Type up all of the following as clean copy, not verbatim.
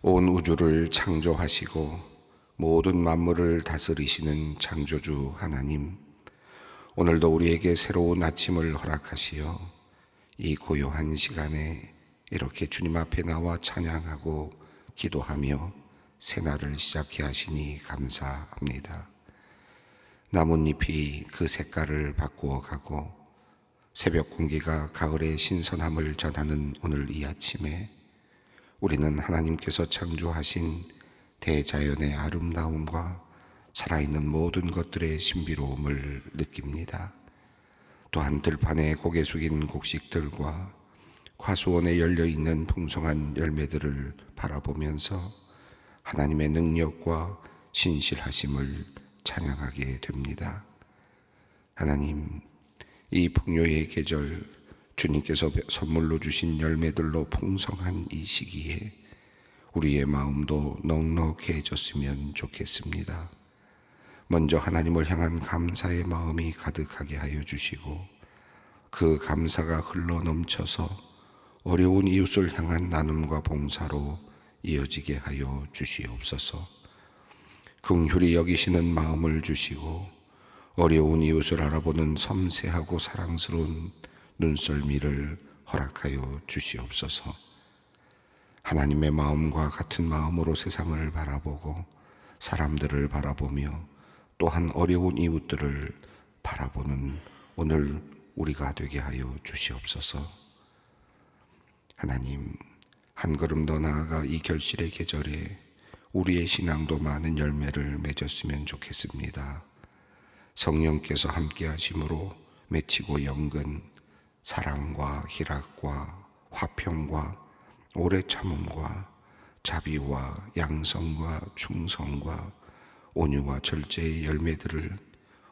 온 우주를 창조하시고 모든 만물을 다스리시는 창조주 하나님, 오늘도 우리에게 새로운 아침을 허락하시어 이 고요한 시간에 이렇게 주님 앞에 나와 찬양하고 기도하며 새날을 시작해 하시니 감사합니다. 나뭇잎이 그 색깔을 바꾸어 가고 새벽 공기가 가을의 신선함을 전하는 오늘 이 아침에 우리는 하나님께서 창조하신 대자연의 아름다움과 살아있는 모든 것들의 신비로움을 느낍니다. 또한 들판에 고개 숙인 곡식들과 과수원에 열려있는 풍성한 열매들을 바라보면서 하나님의 능력과 신실하심을 찬양하게 됩니다. 하나님, 이 풍요의 계절, 주님께서 선물로 주신 열매들로 풍성한 이 시기에 우리의 마음도 넉넉해졌으면 좋겠습니다. 먼저 하나님을 향한 감사의 마음이 가득하게 하여 주시고 그 감사가 흘러 넘쳐서 어려운 이웃을 향한 나눔과 봉사로 이어지게 하여 주시옵소서. 긍휼히 여기시는 마음을 주시고 어려운 이웃을 알아보는 섬세하고 사랑스러운 눈썰미를 허락하여 주시옵소서. 하나님의 마음과 같은 마음으로 세상을 바라보고 사람들을 바라보며 또한 어려운 이웃들을 바라보는 오늘 우리가 되게 하여 주시옵소서. 하나님, 한 걸음 더 나아가 이 결실의 계절에 우리의 신앙도 많은 열매를 맺었으면 좋겠습니다. 성령께서 함께 하심으로 맺히고 연근 사랑과 희락과 화평과 오래 참음과 자비와 양성과 충성과 온유와 절제의 열매들을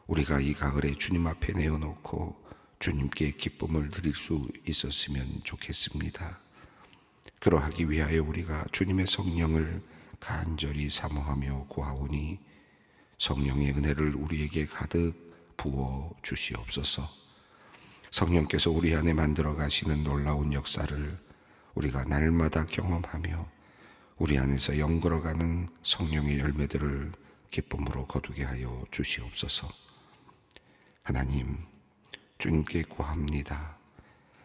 우리가 이 가을에 주님 앞에 내어놓고 주님께 기쁨을 드릴 수 있었으면 좋겠습니다. 그러하기 위하여 우리가 주님의 성령을 간절히 사모하며 구하오니 성령의 은혜를 우리에게 가득 부어 주시옵소서. 성령께서 우리 안에 만들어 가시는 놀라운 역사를 우리가 날마다 경험하며 우리 안에서 영걸어가는 성령의 열매들을 기쁨으로 거두게 하여 주시옵소서. 하나님, 주님께 구합니다.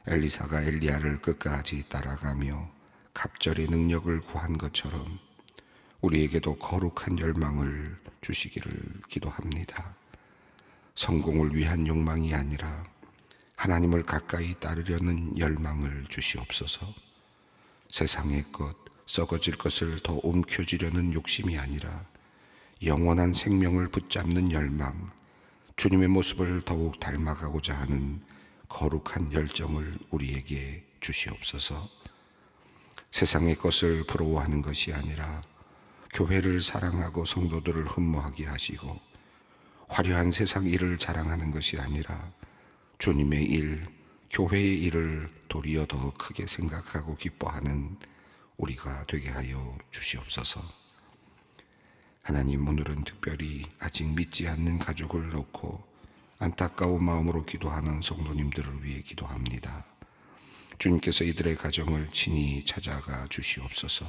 엘리사가 엘리야를 끝까지 따라가며 갑절의 능력을 구한 것처럼 우리에게도 거룩한 열망을 주시기를 기도합니다. 성공을 위한 욕망이 아니라 하나님을 가까이 따르려는 열망을 주시옵소서. 세상의 것, 썩어질 것을 더 움켜쥐려는 욕심이 아니라 영원한 생명을 붙잡는 열망, 주님의 모습을 더욱 닮아가고자 하는 거룩한 열정을 우리에게 주시옵소서. 세상의 것을 부러워하는 것이 아니라 교회를 사랑하고 성도들을 흠모하게 하시고 화려한 세상 일을 자랑하는 것이 아니라 주님의 일, 교회의 일을 도리어 더 크게 생각하고 기뻐하는 우리가 되게 하여 주시옵소서. 하나님, 오늘은 특별히 아직 믿지 않는 가족을 놓고 안타까운 마음으로 기도하는 성도님들을 위해 기도합니다. 주님께서 이들의 가정을 친히 찾아가 주시옵소서.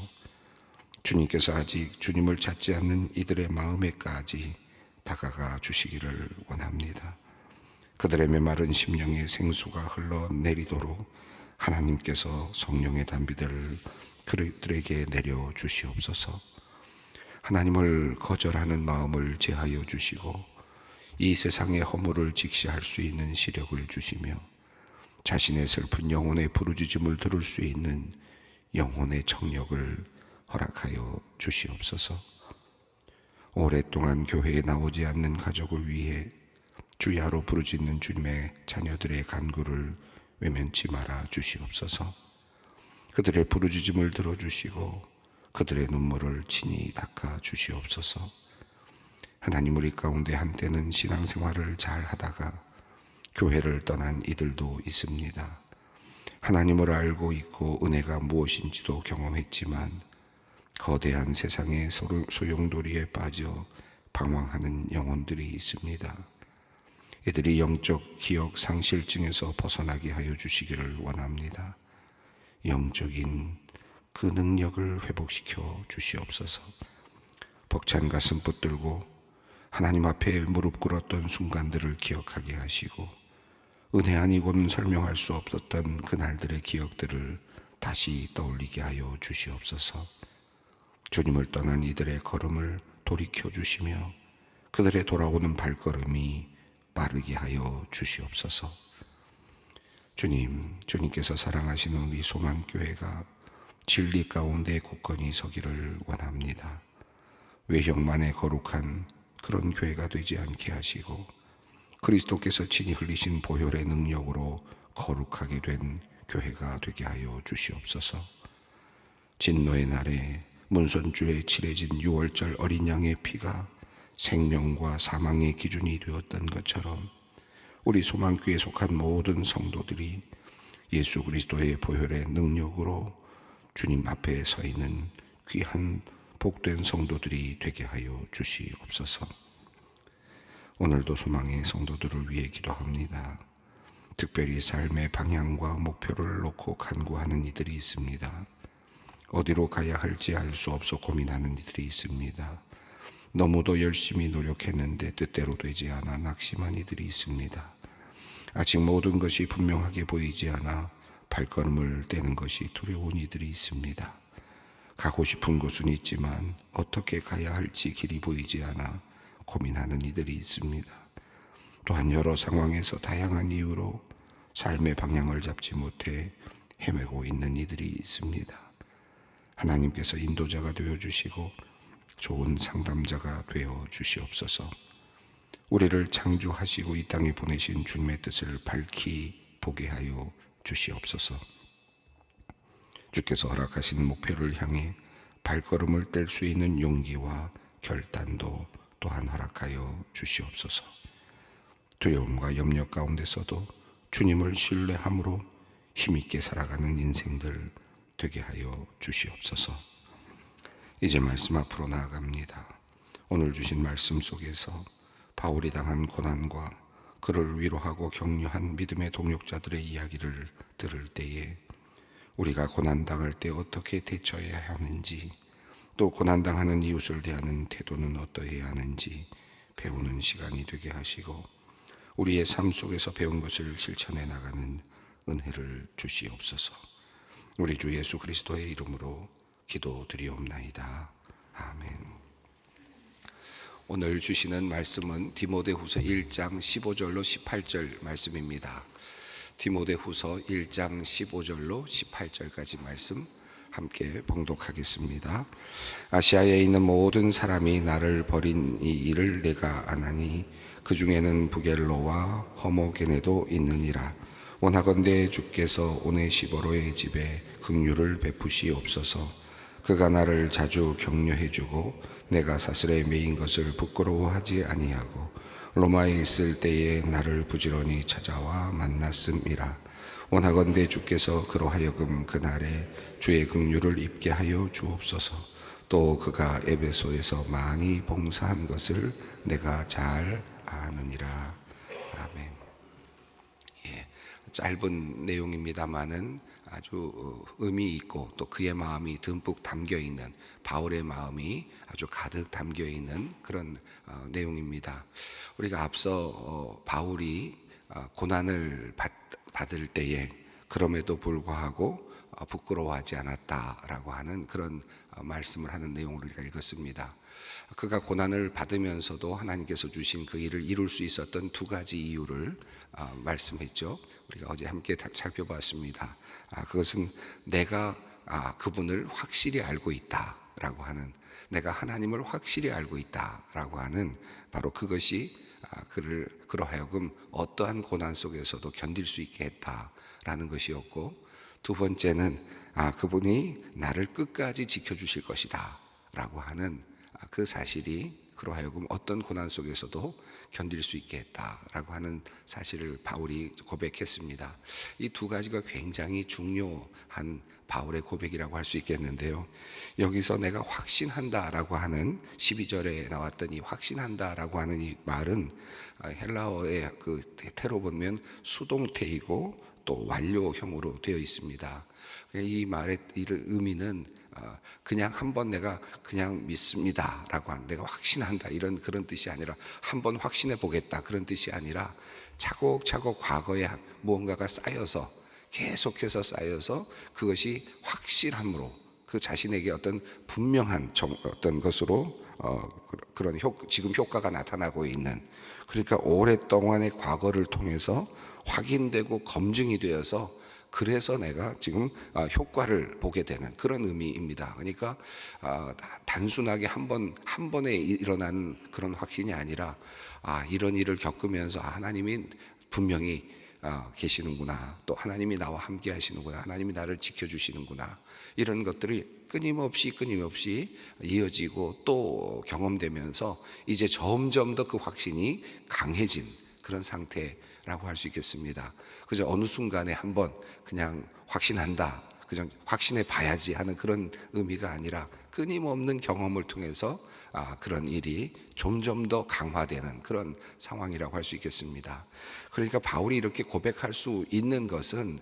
주님께서 아직 주님을 찾지 않는 이들의 마음에까지 다가가 주시기를 원합니다. 그들의 메마른 심령에 생수가 흘러내리도록 하나님께서 성령의 단비들을 그들에게 내려주시옵소서. 하나님을 거절하는 마음을 제하여 주시고 이 세상의 허물을 직시할 수 있는 시력을 주시며 자신의 슬픈 영혼의 부르짖음을 들을 수 있는 영혼의 청력을 허락하여 주시옵소서. 오랫동안 교회에 나오지 않는 가족을 위해 주야로 부르짖는 주님의 자녀들의 간구를 외면치 말아 주시옵소서. 그들의 부르짖음을 들어주시고 그들의 눈물을 친히 닦아 주시옵소서. 하나님, 우리 가운데 한때는 신앙생활을 잘 하다가 교회를 떠난 이들도 있습니다. 하나님을 알고 있고 은혜가 무엇인지도 경험했지만 거대한 세상의 소용돌이에 빠져 방황하는 영혼들이 있습니다. 이들이 영적 기억 상실증에서 벗어나게 하여 주시기를 원합니다. 영적인 그 능력을 회복시켜 주시옵소서. 벅찬 가슴 붙들고 하나님 앞에 무릎 꿇었던 순간들을 기억하게 하시고, 은혜 아니고는 설명할 수 없었던 그날들의 기억들을 다시 떠올리게 하여 주시옵소서. 주님을 떠난 이들의 걸음을 돌이켜 주시며 그들의 돌아오는 발걸음이 빠르게 하여 주시옵소서. 주님께서 사랑하시는 우리 소망교회가 진리 가운데 굳건히 서기를 원합니다. 외형만의 거룩한 그런 교회가 되지 않게 하시고, 그리스도께서 친히 흘리신 보혈의 능력으로 거룩하게 된 교회가 되게 하여 주시옵소서. 진노의 날에 문선주에 칠해진 6월절 어린 양의 피가 생명과 사망의 기준이 되었던 것처럼, 우리 소망교회에 속한 모든 성도들이 예수 그리스도의 보혈의 능력으로 주님 앞에 서 있는 귀한 복된 성도들이 되게 하여 주시옵소서. 오늘도 소망의 성도들을 위해 기도합니다. 특별히 삶의 방향과 목표를 놓고 간구하는 이들이 있습니다. 어디로 가야 할지 알 수 없어 고민하는 이들이 있습니다. 너무도 열심히 노력했는데 뜻대로 되지 않아 낙심한 이들이 있습니다. 아직 모든 것이 분명하게 보이지 않아 발걸음을 떼는 것이 두려운 이들이 있습니다. 가고 싶은 곳은 있지만 어떻게 가야 할지 길이 보이지 않아 고민하는 이들이 있습니다. 또한 여러 상황에서 다양한 이유로 삶의 방향을 잡지 못해 헤매고 있는 이들이 있습니다. 하나님께서 인도자가 되어 주시고 좋은 상담자가 되어 주시옵소서. 우리를 창조하시고 이 땅에 보내신 주님의 뜻을 밝히 보게 하여 주시옵소서. 주께서 허락하신 목표를 향해 발걸음을 뗄 수 있는 용기와 결단도 또한 허락하여 주시옵소서. 두려움과 염려 가운데서도 주님을 신뢰함으로 힘있게 살아가는 인생들 되게 하여 주시옵소서. 이제 말씀 앞으로 나아갑니다. 오늘 주신 말씀 속에서 바울이 당한 고난과 그를 위로하고 격려한 믿음의 동역자들의 이야기를 들을 때에 우리가 고난당할 때 어떻게 대처해야 하는지, 또 고난당하는 이웃을 대하는 태도는 어떠해야 하는지 배우는 시간이 되게 하시고, 우리의 삶 속에서 배운 것을 실천해 나가는 은혜를 주시옵소서. 우리 주 예수 그리스도의 이름으로 기도드리옵나이다. 아멘. 오늘 주시는 말씀은 디모데후서 1장 15절로 18절 말씀입니다. 디모데후서 1장 15절로 18절까지 말씀 함께 봉독하겠습니다. 아시아에 있는 모든 사람이 나를 버린 이 일을 내가 아나니 그 중에는 부겔로와 허모게네도 있느니라. 원하건대 주께서 오네시보로의 집에 긍휼을 베푸시옵소서. 그가 나를 자주 격려해주고 내가 사슬에 매인 것을 부끄러워하지 아니하고 로마에 있을 때에 나를 부지런히 찾아와 만났음이라. 원하건대 주께서 그로 하여금 그날에 주의 긍휼을 입게 하여 주옵소서. 또 그가 에베소에서 많이 봉사한 것을 내가 잘 아느니라. 아멘. 짧은 내용입니다만은 아주 의미 있고 또 그의 마음이 듬뿍 담겨 있는, 바울의 마음이 아주 가득 담겨 있는 그런 내용입니다. 우리가 앞서 바울이 고난을 받을 때에 그럼에도 불구하고 부끄러워하지 않았다라고 하는 그런 말씀을 하는 내용을 우리가 읽었습니다. 그가 고난을 받으면서도 하나님께서 주신 그 일을 이룰 수 있었던 두 가지 이유를 말씀했죠. 우리가 어제 함께 살펴봤습니다. 그것은 내가 그분을 확실히 알고 있다라고 하는, 내가 하나님을 확실히 알고 있다라고 하는 바로 그것이 그를 그러하여금 어떠한 고난 속에서도 견딜 수 있게 했다라는 것이었고, 두 번째는 그분이 나를 끝까지 지켜주실 것이다 라고 하는 그 사실이 그러하여금 어떤 고난 속에서도 견딜 수 있게 했다라고 하는 사실을 바울이 고백했습니다. 이 두 가지가 굉장히 중요한 바울의 고백이라고 할 수 있겠는데요. 여기서 내가 확신한다라고 하는 12절에 나왔던 이 확신한다라고 하는 이 말은 헬라어의 그 태로 보면 수동태이고 또 완료형으로 되어 있습니다. 이 말의 의미는 그냥 한번 내가 그냥 믿습니다라고 한, 내가 확신한다 이런 그런 뜻이 아니라 한번 확신해 보겠다 그런 뜻이 아니라 차곡차곡 과거에 무언가가 쌓여서 계속해서 쌓여서 그것이 확실함으로 그 자신에게 어떤 분명한 어떤 것으로 그런 지금 효과가 나타나고 있는, 그러니까 오랫동안의 과거를 통해서 확인되고 검증이 되어서 그래서 내가 지금 효과를 보게 되는 그런 의미입니다. 그러니까 단순하게 한 번에 일어난 그런 확신이 아니라 이런 일을 겪으면서 하나님이 분명히 계시는구나, 또 하나님이 나와 함께 하시는구나, 하나님이 나를 지켜주시는구나, 이런 것들이 끊임없이 이어지고 또 경험되면서 이제 점점 더 그 확신이 강해진 그런 상태라고 할 수 있겠습니다. 그저 어느 순간에 한번 그냥 확신한다, 그냥 확신해 봐야지 하는 그런 의미가 아니라 끊임없는 경험을 통해서 그런 일이 점점 더 강화되는 그런 상황이라고 할 수 있겠습니다. 그러니까 바울이 이렇게 고백할 수 있는 것은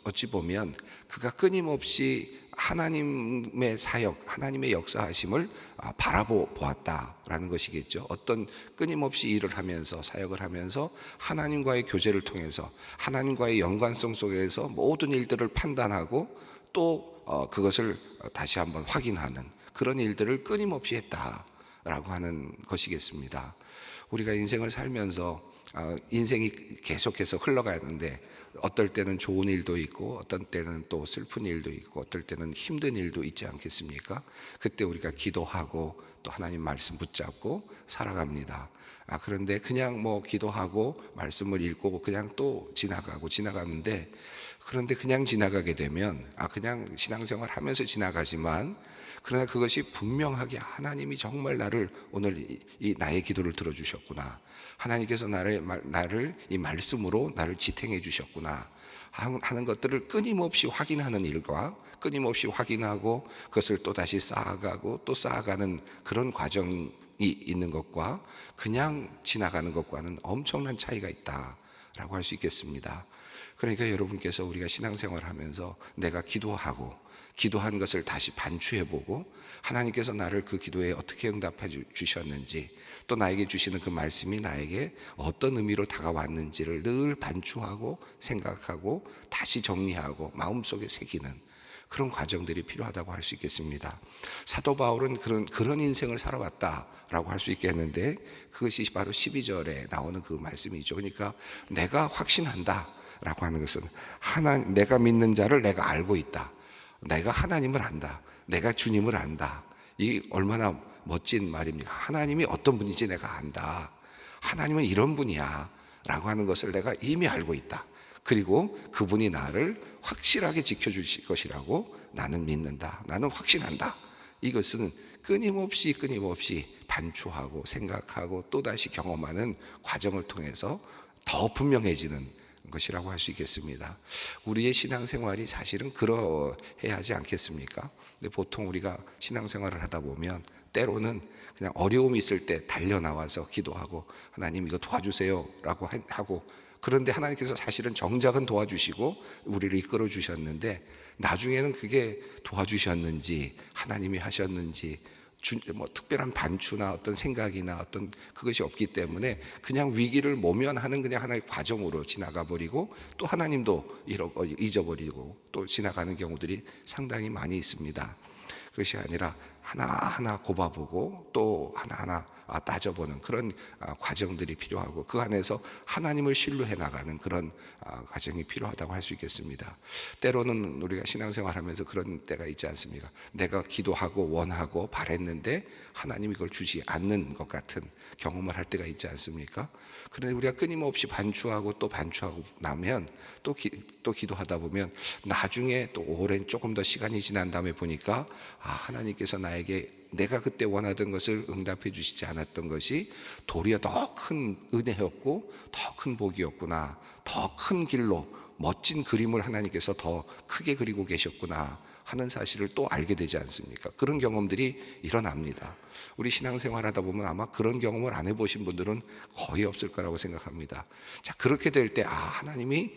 어찌 보면 그가 끊임없이 하나님의 사역, 하나님의 역사하심을 바라보았다라는 것이겠죠. 어떤 끊임없이 일을 하면서 사역을 하면서 하나님과의 교제를 통해서 하나님과의 연관성 속에서 모든 일들을 판단하고 또 그것을 다시 한번 확인하는 그런 일들을 끊임없이 했다라고 하는 것이겠습니다. 우리가 인생을 살면서 인생이 계속해서 흘러가는데 어떨 때는 좋은 일도 있고 어떤 때는 또 슬픈 일도 있고 어떨 때는 힘든 일도 있지 않겠습니까? 그때 우리가 기도하고 또 하나님 말씀 붙잡고 살아갑니다. 그런데 그냥 뭐 기도하고 말씀을 읽고 그냥 또 지나가는데, 그런데 그냥 지나가게 되면 그냥 신앙생활 하면서 지나가지만, 그러나 그것이 분명하게 하나님이 정말 나를 오늘 나의 기도를 들어주셨구나, 하나님께서 나를 이 말씀으로 나를 지탱해 주셨구나 하는 것들을 끊임없이 확인하는 일과 끊임없이 확인하고 그것을 또 다시 쌓아가고 또 쌓아가는 그런 과정이 있는 것과 그냥 지나가는 것과는 엄청난 차이가 있다라고 할 수 있겠습니다. 그러니까 여러분께서 우리가 신앙생활을 하면서 내가 기도한 것을 다시 반추해보고 하나님께서 나를 그 기도에 어떻게 응답해 주셨는지, 또 나에게 주시는 그 말씀이 나에게 어떤 의미로 다가왔는지를 늘 반추하고 생각하고 다시 정리하고 마음속에 새기는 그런 과정들이 필요하다고 할 수 있겠습니다. 사도 바울은 그런 인생을 살아왔다라고 할 수 있겠는데, 그것이 바로 12절에 나오는 그 말씀이죠. 그러니까 내가 확신한다 라고 하는 것은 내가 믿는 자를 내가 알고 있다, 내가 하나님을 안다, 내가 주님을 안다. 이 얼마나 멋진 말입니까? 하나님이 어떤 분인지 내가 안다, 하나님은 이런 분이야 라고 하는 것을 내가 이미 알고 있다, 그리고 그분이 나를 확실하게 지켜주실 것이라고 나는 믿는다, 나는 확신한다. 이것은 끊임없이 반추하고 생각하고 또다시 경험하는 과정을 통해서 더 분명해지는 것이라고 할 수 있겠습니다. 우리의 신앙생활이 사실은 그러해야 하지 않겠습니까? 근데 보통 우리가 신앙생활을 하다 보면 때로는 그냥 어려움이 있을 때 달려 나와서 기도하고 하나님 이거 도와주세요 라고 하고, 그런데 하나님께서 사실은 정작은 도와주시고 우리를 이끌어 주셨는데 나중에는 그게 도와주셨는지 하나님이 하셨는지 뭐 특별한 반추나 어떤 생각이나 어떤 그것이 없기 때문에 그냥 위기를 모면하는 그냥 하나의 과정으로 지나가 버리고 또 하나님도 잊어버리고 또 지나가는 경우들이 상당히 많이 있습니다. 그것이 아니라 하나하나 곱아보고 또 하나하나 따져보는 그런 과정들이 필요하고 그 안에서 하나님을 신뢰해 나가는 그런 과정이 필요하다고 할 수 있겠습니다. 때로는 우리가 신앙생활하면서 그런 때가 있지 않습니까? 내가 기도하고 원하고 바랬는데 하나님이 그걸 주지 않는 것 같은 경험을 할 때가 있지 않습니까? 그런데 우리가 끊임없이 반추하고 또 반추하고 나면 또 기도하다 보면 나중에 또 오랜 조금 더 시간이 지난 다음에 보니까 하나님께서 나에게 내가 그때 원하던 것을 응답해 주시지 않았던 것이 도리어 더 큰 은혜였고 더 큰 복이었구나, 더 큰 길로 멋진 그림을 하나님께서 더 크게 그리고 계셨구나 하는 사실을 또 알게 되지 않습니까? 그런 경험들이 일어납니다. 우리 신앙생활 하다 보면 아마 그런 경험을 안 해보신 분들은 거의 없을 거라고 생각합니다. 자, 그렇게 될 때 하나님이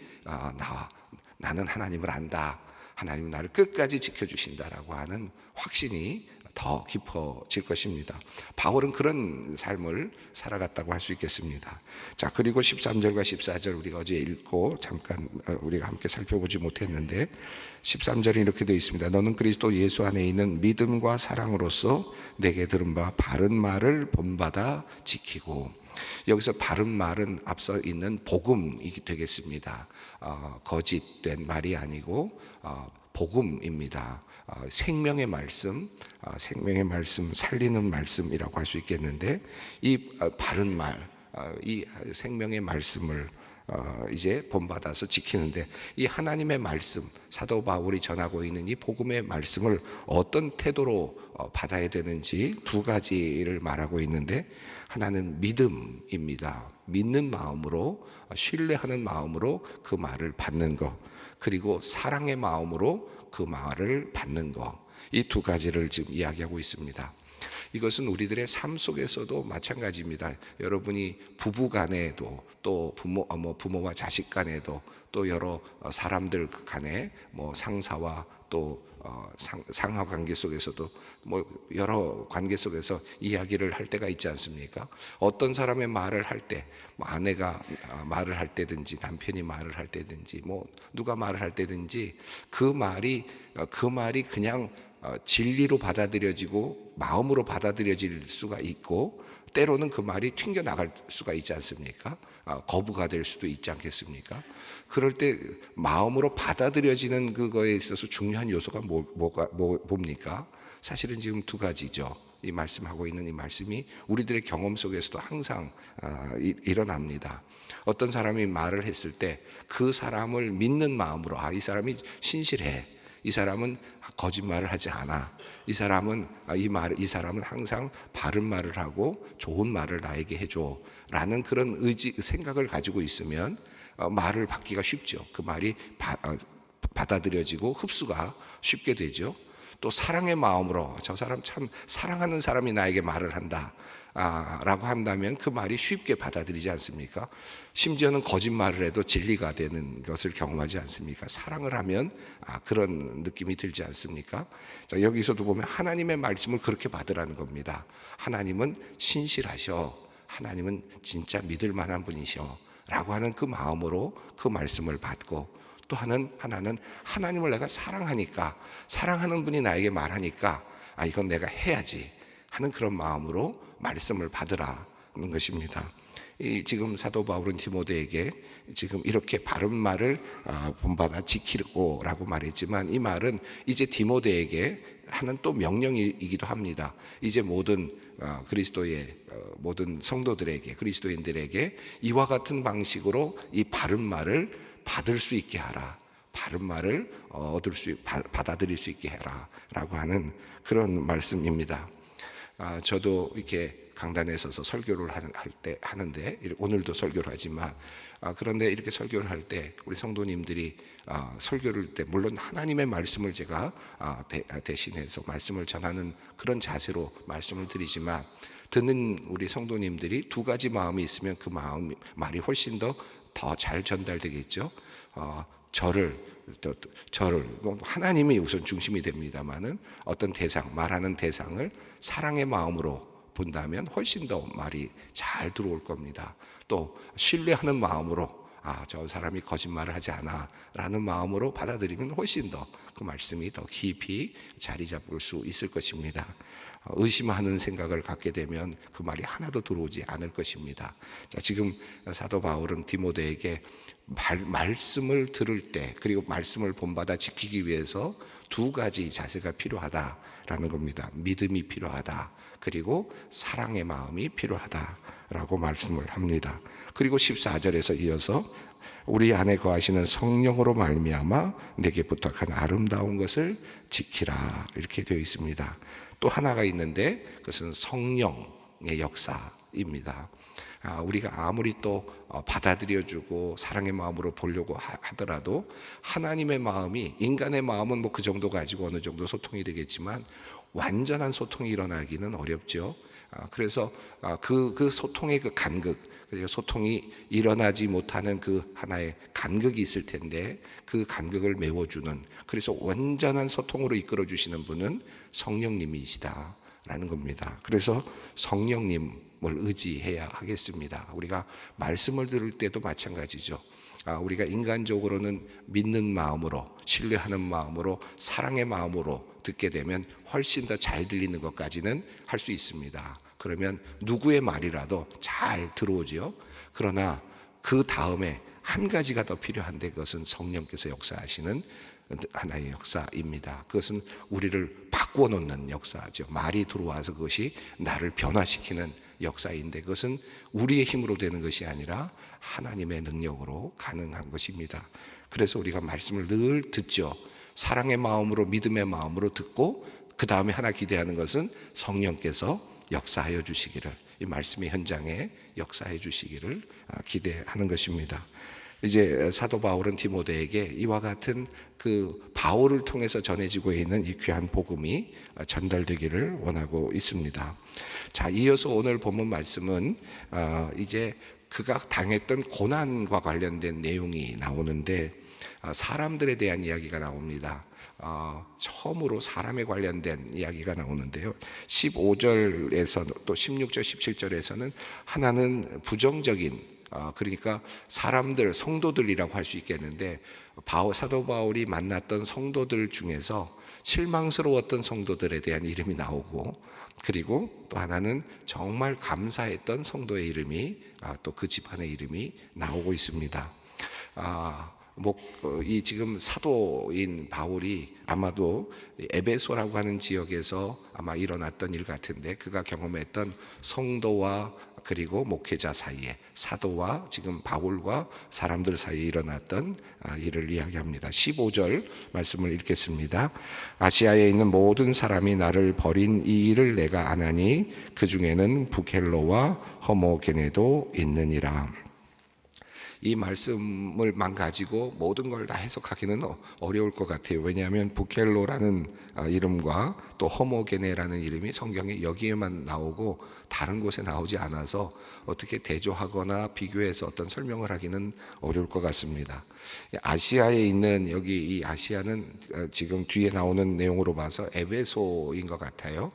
나는 하나님을 안다, 하나님은 나를 끝까지 지켜주신다라고 하는 확신이 더 깊어질 것입니다. 바울은 그런 삶을 살아갔다고 할 수 있겠습니다. 자, 그리고 13절과 14절 우리가 어제 읽고 잠깐 우리가 함께 살펴보지 못했는데 13절이 이렇게 되어 있습니다. 너는 그리스도 예수 안에 있는 믿음과 사랑으로서 내게 들은 바 바른 말을 본받아 지키고, 여기서 바른 말은 앞서 있는 복음이 되겠습니다. 거짓된 말이 아니고 복음입니다. 생명의 말씀, 생명의 말씀, 살리는 말씀이라고 할 수 있겠는데, 이 바른 말, 이 생명의 말씀을 이제 본받아서 지키는데, 이 하나님의 말씀, 사도 바울이 전하고 있는 이 복음의 말씀을 어떤 태도로 받아야 되는지 두 가지를 말하고 있는데, 하나는 믿음입니다. 믿는 마음으로, 신뢰하는 마음으로 그 말을 받는 것, 그리고 사랑의 마음으로 그 말을 받는 것, 이 두 가지를 지금 이야기하고 있습니다. 이것은 우리들의 삶 속에서도 마찬가지입니다. 여러분이 부부 간에도, 또 부모와 자식 간에도, 또 여러 사람들 간에, 상사와 또 상하 관계 속에서도 여러 관계 속에서 이야기를 할 때가 있지 않습니까? 어떤 사람의 말을 할 때, 아내가 말을 할 때든지 남편이 말을 할 때든지 누가 말을 할 때든지 그 말이 그냥 진리로 받아들여지고 마음으로 받아들여질 수가 있고, 때로는 그 말이 튕겨 나갈 수가 있지 않습니까? 거부가 될 수도 있지 않겠습니까? 그럴 때 마음으로 받아들여지는 그거에 있어서 중요한 요소가 뭡니까? 사실은 지금 두 가지죠. 이 말씀하고 있는 이 말씀이 우리들의 경험 속에서도 항상 일어납니다. 어떤 사람이 말을 했을 때 그 사람을 믿는 마음으로, 이 사람이 신실해, 이 사람은 거짓말을 하지 않아, 이 사람은 항상 바른 말을 하고 좋은 말을 나에게 해줘 라는 그런 생각을 가지고 있으면 말을 받기가 쉽죠. 그 말이 받아들여지고 흡수가 쉽게 되죠. 또 사랑의 마음으로, 저 사람 참 사랑하는 사람이 나에게 말을 한다 라고 한다면 그 말이 쉽게 받아들이지 않습니까? 심지어는 거짓말을 해도 진리가 되는 것을 경험하지 않습니까? 사랑을 하면 그런 느낌이 들지 않습니까? 자, 여기서도 보면 하나님의 말씀을 그렇게 받으라는 겁니다. 하나님은 신실하셔, 하나님은 진짜 믿을 만한 분이셔 라고 하는 그 마음으로 그 말씀을 받고, 또 하나는 하나님을 내가 사랑하니까, 사랑하는 분이 나에게 말하니까 이건 내가 해야지 하는 그런 마음으로 말씀을 받으라는 것입니다. 지금 사도 바울은 디모데에게 지금 이렇게 바른 말을 본받아 지키고라고 말했지만, 이 말은 이제 디모데에게 하는 또 명령이기도 합니다. 이제 모든 그리스도의 모든 성도들에게, 그리스도인들에게 이와 같은 방식으로 이 바른 말을 받을 수 있게 하라, 바른 말을 받아들일 수 있게 해라 라고 하는 그런 말씀입니다. 저도 이렇게 강단에 서서 설교를 하는데, 오늘도 설교를 하지만, 그런데 이렇게 설교를 할 때 우리 성도님들이 설교를 할 때 물론 하나님의 말씀을 제가 대신해서 말씀을 전하는 그런 자세로 말씀을 드리지만, 듣는 우리 성도님들이 두 가지 마음이 있으면 그 말이 훨씬 더 잘 전달되겠죠. 저를 하나님이 우선 중심이 됩니다만은, 어떤 말하는 대상을 사랑의 마음으로 본다면 훨씬 더 말이 잘 들어올 겁니다. 또 신뢰하는 마음으로, 저 사람이 거짓말을 하지 않아 라는 마음으로 받아들이면 훨씬 더 그 말씀이 더 깊이 자리 잡을 수 있을 것입니다. 의심하는 생각을 갖게 되면 그 말이 하나도 들어오지 않을 것입니다. 자, 지금 사도 바울은 디모데에게 말씀을 들을 때, 그리고 말씀을 본받아 지키기 위해서 두 가지 자세가 필요하다라는 겁니다. 믿음이 필요하다, 그리고 사랑의 마음이 필요하다라고 말씀을 합니다. 그리고 14절에서 이어서 우리 안에 거하시는 성령으로 말미암아 내게 부탁한 아름다운 것을 지키라, 이렇게 되어 있습니다. 또 하나가 있는데 그것은 성령, 성령의 역사입니다. 우리가 아무리 또 받아들여주고 사랑의 마음으로 보려고 하더라도 하나님의 마음이, 인간의 마음은 뭐 그 정도 가지고 어느 정도 소통이 되겠지만 완전한 소통이 일어나기는 어렵죠. 그래서 그 소통의 그 간극, 그리고 소통이 일어나지 못하는 그 하나의 간극이 있을 텐데 그 간극을 메워주는, 그래서 완전한 소통으로 이끌어 주시는 분은 성령님이시다라는 겁니다. 그래서 성령님을 의지해야 하겠습니다. 우리가 말씀을 들을 때도 마찬가지죠. 우리가 인간적으로는 믿는 마음으로, 신뢰하는 마음으로, 사랑의 마음으로 듣게 되면 훨씬 더 잘 들리는 것까지는 할 수 있습니다. 그러면 누구의 말이라도 잘 들어오지요. 그러나 그 다음에 한 가지가 더 필요한데 그것은 성령께서 역사하시는 하나의 역사입니다. 그것은 우리를 바꾸어 놓는 역사죠. 말이 들어와서 그것이 나를 변화시키는 역사인데 그것은 우리의 힘으로 되는 것이 아니라 하나님의 능력으로 가능한 것입니다. 그래서 우리가 말씀을 늘 듣죠. 사랑의 마음으로, 믿음의 마음으로 듣고 그 다음에 하나 기대하는 것은 성령께서 역사하여 주시기를, 이 말씀의 현장에 역사해 주시기를 기대하는 것입니다. 이제 사도 바울은 디모데에게 이와 같은 그 바울을 통해서 전해지고 있는 이 귀한 복음이 전달되기를 원하고 있습니다. 자, 이어서 오늘 본문 말씀은 이제 그가 당했던 고난과 관련된 내용이 나오는데 사람들에 대한 이야기가 나옵니다. 처음으로 사람에 관련된 이야기가 나오는데요. 15절에서 또 16절, 17절에서는 하나는 부정적인, 그러니까 사람들, 성도들이라고 할 수 있겠는데 사도 바울이 만났던 성도들 중에서 실망스러웠던 성도들에 대한 이름이 나오고, 그리고 또 하나는 정말 감사했던 성도의 이름이, 또 그 집안의 이름이 나오고 있습니다. 이 지금 사도인 바울이 아마도 에베소라고 하는 지역에서 아마 일어났던 일 같은데, 그가 경험했던 성도와 그리고 목회자 사이에, 사도와 지금 바울과 사람들 사이에 일어났던 일을 이야기합니다. 15절 말씀을 읽겠습니다. 아시아에 있는 모든 사람이 나를 버린 이 일을 내가 아나니 그 중에는 부켈로와 허모게네도 있느니라. 이 말씀을만 가지고 모든 걸 다 해석하기는 어려울 것 같아요. 왜냐하면 부켈로라는 이름과 또 호모게네라는 이름이 성경에 여기에만 나오고 다른 곳에 나오지 않아서 어떻게 대조하거나 비교해서 어떤 설명을 하기는 어려울 것 같습니다. 아시아에 있는, 여기 이 아시아는 지금 뒤에 나오는 내용으로 봐서 에베소인 것 같아요.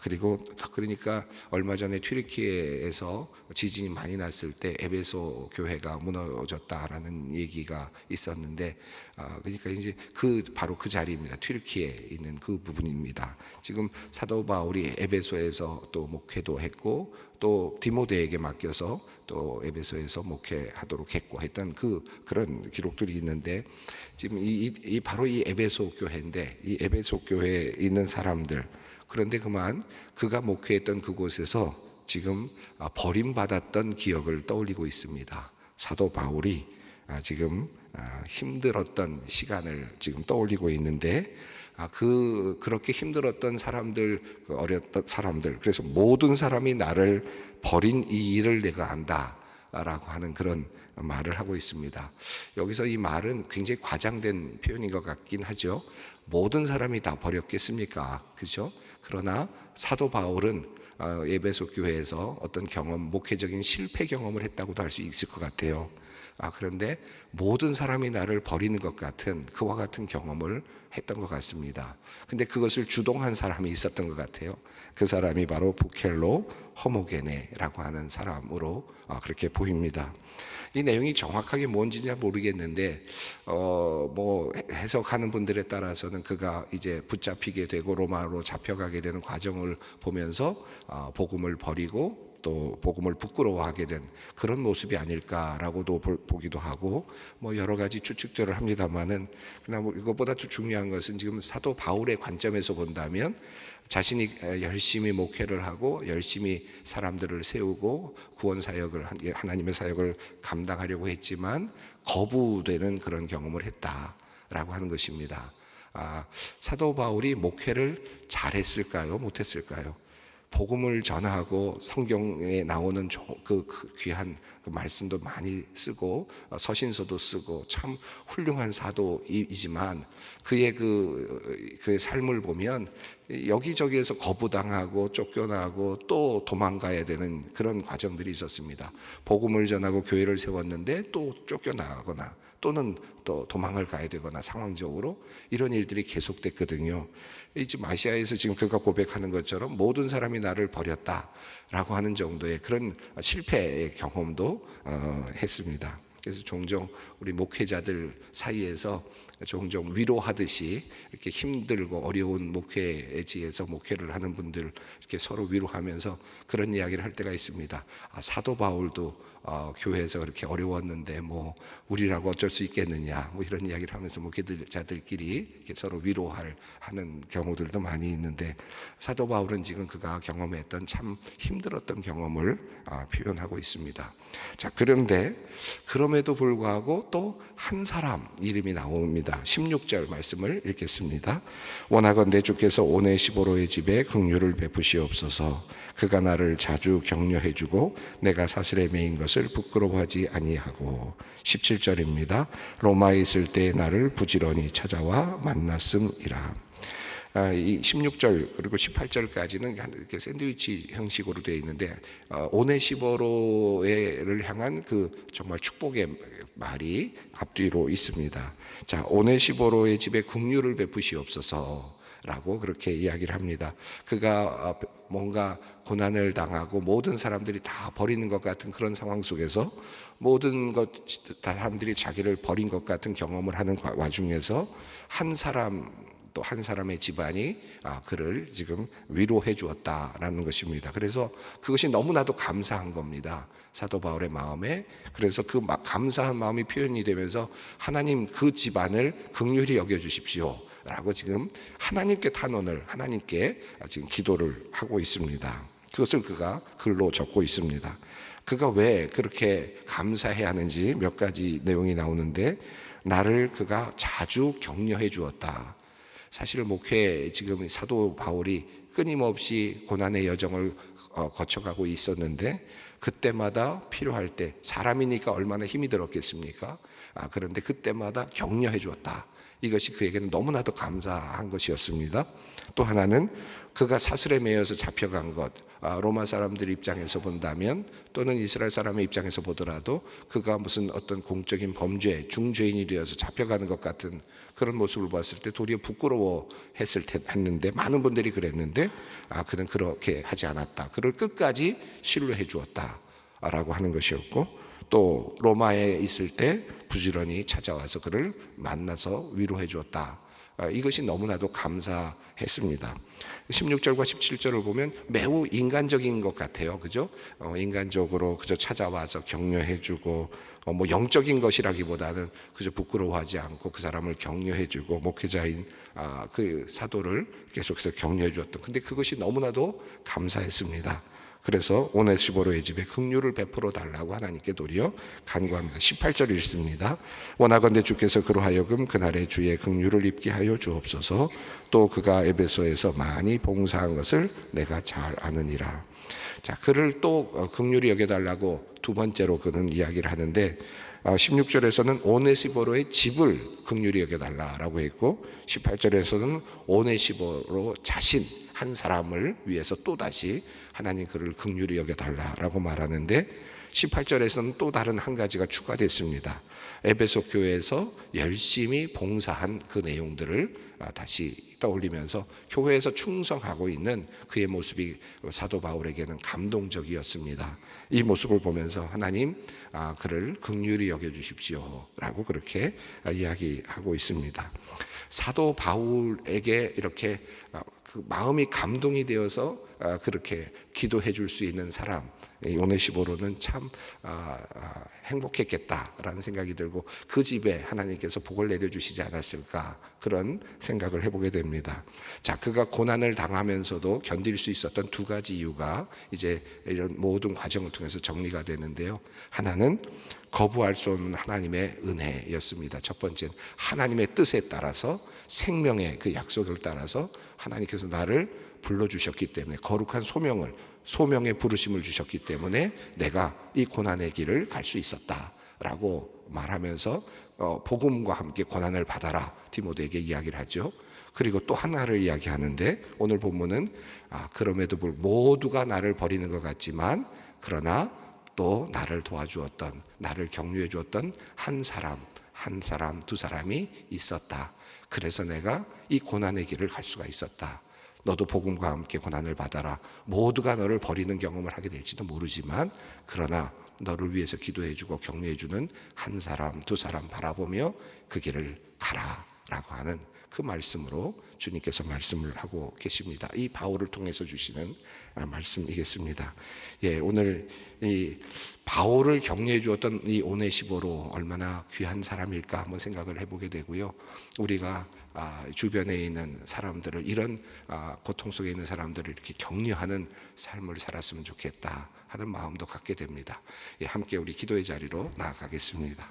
그리고 그러니까 얼마 전에 튀르키예에서 지진이 많이 났을 때 에베소 교회가 무너졌다라는 얘기가 있었는데, 그러니까 이제 바로 그 자리입니다. 튀르키예에 있는 그 부분입니다. 지금 사도 바울이 에베소에서 또 목회도 했고 또 디모데에게 맡겨서 또 에베소에서 목회하도록 했고 했던 그런 기록들이 있는데, 지금 바로 이 에베소 교회인데, 이 에베소 교회에 있는 사람들, 그런데 그가 목회했던 그곳에서 지금 버림받았던 기억을 떠올리고 있습니다. 사도 바울이 지금 힘들었던 시간을 지금 떠올리고 있는데, 그렇게 힘들었던 사람들, 어렸던 사람들, 그래서 모든 사람이 나를 버린 이 일을 내가 안다라고 하는 그런 말을 하고 있습니다. 여기서 이 말은 굉장히 과장된 표현인 것 같긴 하죠. 모든 사람이 다 버렸겠습니까? 그렇죠? 그러나 사도 바울은 에베소 교회에서 어떤 목회적인 실패 경험을 했다고도 할 수 있을 것 같아요. 그런데 모든 사람이 나를 버리는 것 같은, 그와 같은 경험을 했던 것 같습니다. 근데 그것을 주동한 사람이 있었던 것 같아요. 그 사람이 바로 부켈로 허모게네라고 하는 사람으로 그렇게 보입니다. 이 내용이 정확하게 뭔지 잘 모르겠는데, 해석하는 분들에 따라서는 그가 이제 붙잡히게 되고 로마로 잡혀가게 되는 과정을 보면서 복음을 버리고 또 복음을 부끄러워하게 된 그런 모습이 아닐까라고도 보기도 하고, 여러 가지 추측들을 합니다만은, 그러나 이것보다 더 중요한 것은 지금 사도 바울의 관점에서 본다면 자신이 열심히 목회를 하고 열심히 사람들을 세우고 구원 사역을, 하나님의 사역을 감당하려고 했지만 거부되는 그런 경험을 했다라고 하는 것입니다. 사도 바울이 목회를 잘했을까요? 못했을까요? 복음을 전하고 성경에 나오는 그 귀한 그 말씀도 많이 쓰고 서신서도 쓰고 참 훌륭한 사도이지만 그의 그의 삶을 보면 여기저기에서 거부당하고 쫓겨나고 또 도망가야 되는 그런 과정들이 있었습니다. 복음을 전하고 교회를 세웠는데 또 쫓겨나거나 또는 또 도망을 가야 되거나 상황적으로 이런 일들이 계속됐거든요. 지금 아시아에서 지금 그가 고백하는 것처럼 모든 사람이 나를 버렸다라고 하는 정도의 그런 실패의 경험도 했습니다. 그래서 종종 우리 목회자들 사이에서 종종 위로하듯이 이렇게 힘들고 어려운 목회지에서 목회를 하는 분들 이렇게 서로 위로하면서 그런 이야기를 할 때가 있습니다. 사도 바울도 교회에서 그렇게 어려웠는데 뭐 우리라고 어쩔 수 있겠느냐 뭐 이런 이야기를 하면서 목회자들끼리 이렇게 서로 하는 경우들도 많이 있는데 사도 바울은 지금 그가 경험했던 참 힘들었던 경험을 표현하고 있습니다. 자, 그런데 그럼에도 불구하고 또 한 사람 이름이 나옵니다. 16절 말씀을 읽겠습니다. 원하건대 주께서 오네시보로의 집에 긍휼을 베푸시옵소서. 그가 나를 자주 격려해주고 내가 사슬에 매인 것을 부끄러워하지 아니하고. 17절입니다. 로마에 있을 때 나를 부지런히 찾아와 만났음이라. 이 16절 그리고 18절까지는 이렇게 샌드위치 형식으로 되어 있는데 오네시보로를 향한 그 정말 축복의 말이 앞뒤로 있습니다. 자, 오네시보로의 집에 긍휼을 베푸시옵소서라고 그렇게 이야기를 합니다. 그가 뭔가 고난을 당하고 모든 사람들이 다 버리는 것 같은 그런 상황 속에서 모든 사람들이 자기를 버린 것 같은 경험을 하는 와중에서 또 한 사람의 집안이 그를 지금 위로해 주었다라는 것입니다. 그래서 그것이 너무나도 감사한 겁니다. 사도 바울의 마음에. 그래서 그 감사한 마음이 표현이 되면서 하나님 그 집안을 긍휼히 여겨 주십시오 라고 지금 하나님께 하나님께 지금 기도를 하고 있습니다. 그것을 그가 글로 적고 있습니다. 그가 왜 그렇게 감사해야 하는지 몇 가지 내용이 나오는데 나를 그가 자주 격려해 주었다. 사실 지금 사도 바울이 끊임없이 고난의 여정을 거쳐가고 있었는데 그때마다 필요할 때 사람이니까 얼마나 힘이 들었겠습니까? 그런데 그때마다 격려해 주었다. 이것이 그에게는 너무나도 감사한 것이었습니다. 또 하나는 그가 사슬에 매여서 잡혀간 것, 로마 사람들 입장에서 본다면 또는 이스라엘 사람의 입장에서 보더라도 그가 무슨 어떤 공적인 범죄, 중죄인이 되어서 잡혀가는 것 같은 그런 모습을 봤을 때 도리어 부끄러워했는데 많은 분들이 그랬는데 그는 그렇게 하지 않았다. 그를 끝까지 신뢰해 주었다라고 하는 것이었고 또 로마에 있을 때 부지런히 찾아와서 그를 만나서 위로해 주었다. 이것이 너무나도 감사했습니다. 16절과 17절을 보면 매우 인간적인 것 같아요. 그죠? 인간적으로 그저 찾아와서 격려해주고 뭐 영적인 것이라기보다는 그저 부끄러워하지 않고 그 사람을 격려해주고 목회자인 그 사도를 계속해서 격려해 주었던. 근데 그것이 너무나도 감사했습니다. 그래서 오네시보로의 집에 긍휼을 베풀어 달라고 하나님께 도리어 간구합니다. 18절 읽습니다. 원하건대 주께서 그로 하여금 그날의 주의 긍휼을 입게 하여 주옵소서. 또 그가 에베소에서 많이 봉사한 것을 내가 잘 아느니라. 자, 그를 또 긍휼히 여겨달라고 두 번째로 그는 이야기를 하는데 16절에서는 오네시보로의 집을 긍휼히 여겨달라고 했고 18절에서는 오네시보로 자신 한 사람을 위해서 또다시 하나님 그를 긍휼히 여겨달라고 말하는데 18절에서는 또 다른 한 가지가 추가됐습니다. 에베소 교회에서 열심히 봉사한 그 내용들을 다시 떠올리면서 교회에서 충성하고 있는 그의 모습이 사도 바울에게는 감동적이었습니다. 이 모습을 보면서 하나님 그를 긍휼히 여겨주십시오 라고 그렇게 이야기하고 있습니다. 사도 바울에게 이렇게 그 마음이 감동이 되어서 그렇게 기도해 줄 수 있는 사람 오네시보로는 참 행복했겠다라는 생각이 들고 그 집에 하나님께서 복을 내려주시지 않았을까 그런 생각을 해보게 됩니다. 자, 그가 고난을 당하면서도 견딜 수 있었던 두 가지 이유가 이제 이런 모든 과정을 통해서 정리가 되는데요. 하나는 거부할 수 없는 하나님의 은혜였습니다. 첫 번째는 하나님의 뜻에 따라서 생명의 그 약속을 따라서 하나님께서 나를 불러주셨기 때문에, 거룩한 소명의 부르심을 주셨기 때문에 내가 이 고난의 길을 갈 수 있었다라고 말하면서 복음과 함께 고난을 받아라 디모데에게 이야기를 하죠. 그리고 또 하나를 이야기하는데, 오늘 본문은 그럼에도 불구하고 모두가 나를 버리는 것 같지만 그러나 또 나를 도와주었던, 나를 격려해 주었던 한 사람, 두 사람이 있었다. 그래서 내가 이 고난의 길을 갈 수가 있었다. 너도 복음과 함께 고난을 받아라. 모두가 너를 버리는 경험을 하게 될지도 모르지만 그러나 너를 위해서 기도해 주고 격려해 주는 한 사람, 두 사람 바라보며 그 길을 가라 라고 하는 그 말씀으로 주님께서 말씀을 하고 계십니다. 이 바울을 통해서 주시는 말씀이겠습니다. 오늘 이 바울을 격려해 주었던 이 오네시모로 얼마나 귀한 사람일까 한번 생각을 해보게 되고요. 우리가 주변에 있는 사람들을, 이런 고통 속에 있는 사람들을 이렇게 격려하는 삶을 살았으면 좋겠다 하는 마음도 갖게 됩니다. 함께 우리 기도의 자리로 나아가겠습니다.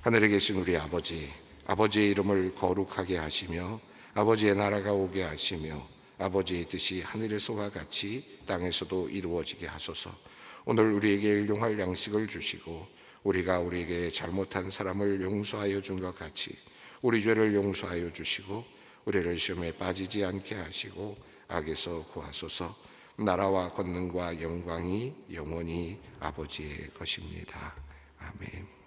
하늘에 계신 우리 아버지, 아버지의 이름을 거룩하게 하시며 아버지의 나라가 오게 하시며 아버지의 뜻이 하늘에서와 같이 땅에서도 이루어지게 하소서. 오늘 우리에게 일용할 양식을 주시고 우리가 우리에게 잘못한 사람을 용서하여 준 것 같이 우리 죄를 용서하여 주시고 우리를 시험에 빠지지 않게 하시고 악에서 구하소서. 나라와 권능과 영광이 영원히 아버지의 것입니다. 아멘.